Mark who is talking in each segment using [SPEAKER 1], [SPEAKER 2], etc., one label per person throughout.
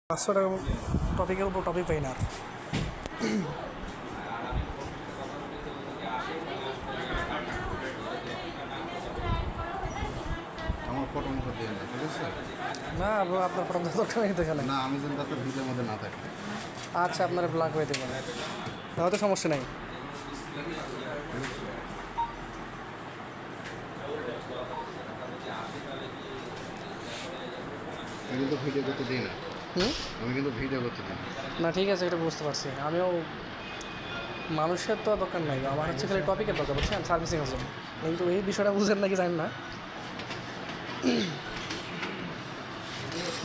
[SPEAKER 1] 500 টাকা টপিকের উপর টপিক পাই না আর।
[SPEAKER 2] আমার ফটো মতো দিয়ে না, ঠিক আছে?
[SPEAKER 1] না আপনার ফটো দরকার নেই তো এখানে।
[SPEAKER 2] না, আমি যেন তাতে ভিডিওর মধ্যে না থাকি।
[SPEAKER 1] আচ্ছা আপনার ব্ল্যাক হয়ে দেবেন, হয়তো সমস্যা নেই।
[SPEAKER 2] আমি কিন্তু ভিডিও করতে দিই না। আমি কিন্তু ভিডিও করতে দিই না।
[SPEAKER 1] না ঠিক আছে, এটা বুঝতে পারছি। আমিও মানুষের তো দরকার নাই, আমার হচ্ছে খালি টপিকের দরকার, বুঝছেন, সার্ভিসিংয়ের জন্য। কিন্তু এই বিষয়টা বুঝেন নাকি জানেন না।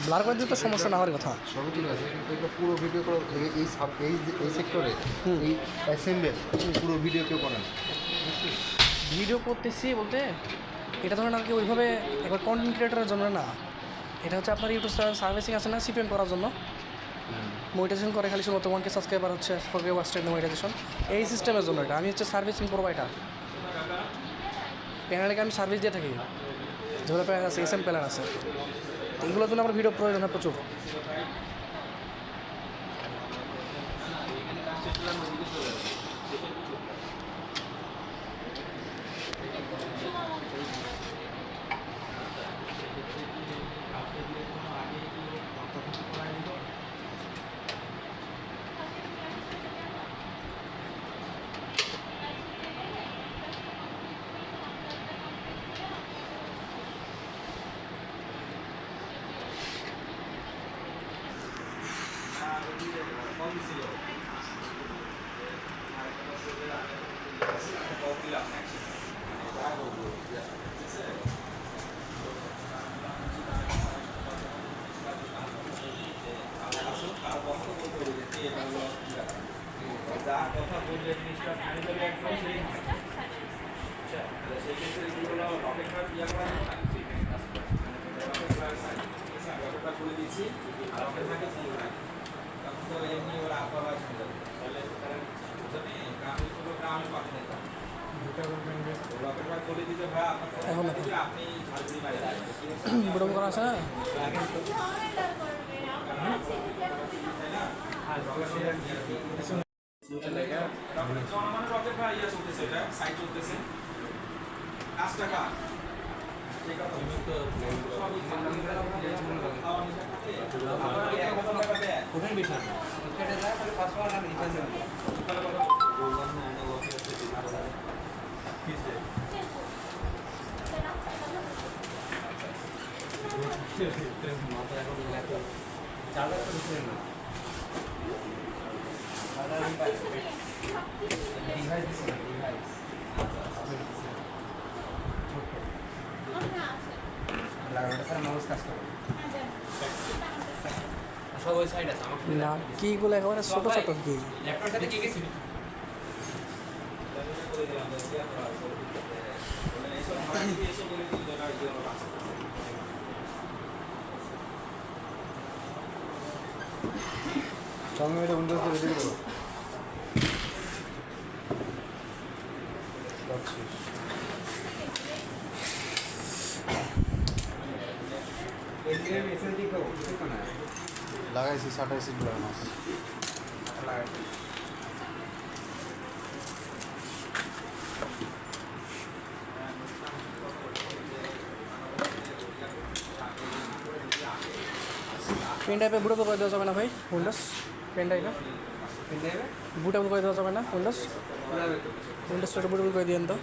[SPEAKER 1] ব্লার করে দিতে তো সমস্যা না হওয়ার কথা।
[SPEAKER 2] সবই ঠিক আছে, কিন্তু এটা পুরো ভিডিও করো। এই সেক্টরে এই অ্যাসেম্বল পুরো ভিডিও কেউ করে না।
[SPEAKER 1] ভিডিও করতেছি বলতে এটা ধরেন আর কি ওইভাবে একবার কন্টেন্ট ক্রিয়েটারের জন্য না, এটা হচ্ছে আপনার ইউটিউব সার্ভিসিং আছে না, সিপিএম করার জন্য। মনিটাইজেশন করে খালি শুধু 1K সাবস্ক্রাইবার হচ্ছে, 4K ওয়াচ টাইম মনিটাইজেশন, এই সিস্টেমের জন্য এটা। আমি হচ্ছে সার্ভিসিং প্রোভাইডার, প্যানেলকে আমি সার্ভিস দিয়ে থাকি। যেগুলো প্যানেল আছে, এসএম প্যানেল আছে, এইগুলোর জন্য আমার ভিডিও প্রয়োজন হয় প্রচুর। এখন বুড়ো করা আছে না, না কিগুলো একেবারে ছোটো ছোটো কি।
[SPEAKER 2] সঙ্গে এটা উইন্ডোজ করে রেডি করো। লাগাইছি 27 গ্রাম মাছ লাগাইছি।
[SPEAKER 1] পেন ড্রাইভে বুটেবল করে দেওয়া যাবে না ভাই? উইন্ডোজ পেন ড্রাইভে বুটেবল করে দেওয়া যাবে না? উইন্ডোজটা বুটেবল করে দিয়েন তো।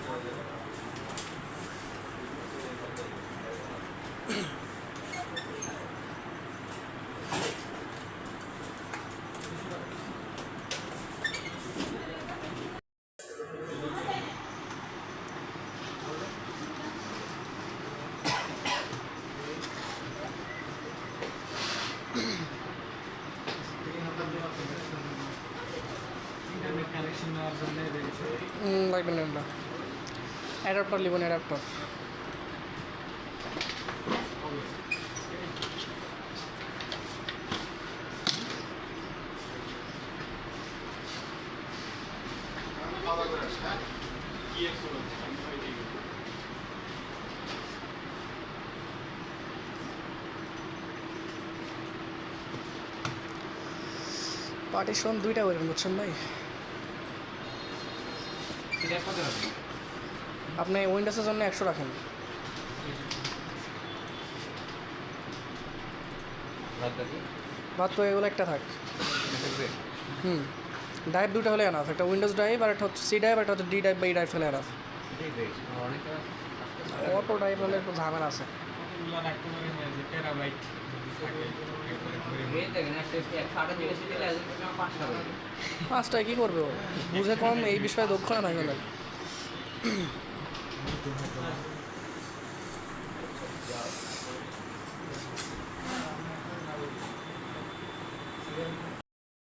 [SPEAKER 1] লাগবে না, অ্যাডাপ্টার নেবেন, অ্যাডাপ্টার। পার্টিশন দুইটা করেন বুঝছেন ভাই। আপনি উইন্ডোজের জন্য 100 রাখেন। বাদ তো এগুলো একটা থাক। ড্রাইভ দুটো হলে এনাফ, একটা উইন্ডোজ ড্রাইভ আর একটা হচ্ছে সি ড্রাইভ, আর একটা হচ্ছে ডি ড্রাইভ বা ই ড্রাইভ হলে এনাফ। অটো ড্রাইভ হলে একটু ঝামেলা আছে। পাঁচটায় কী করবে ও, বুঝে কম, এই বিষয়ে দক্ষ না থাকে।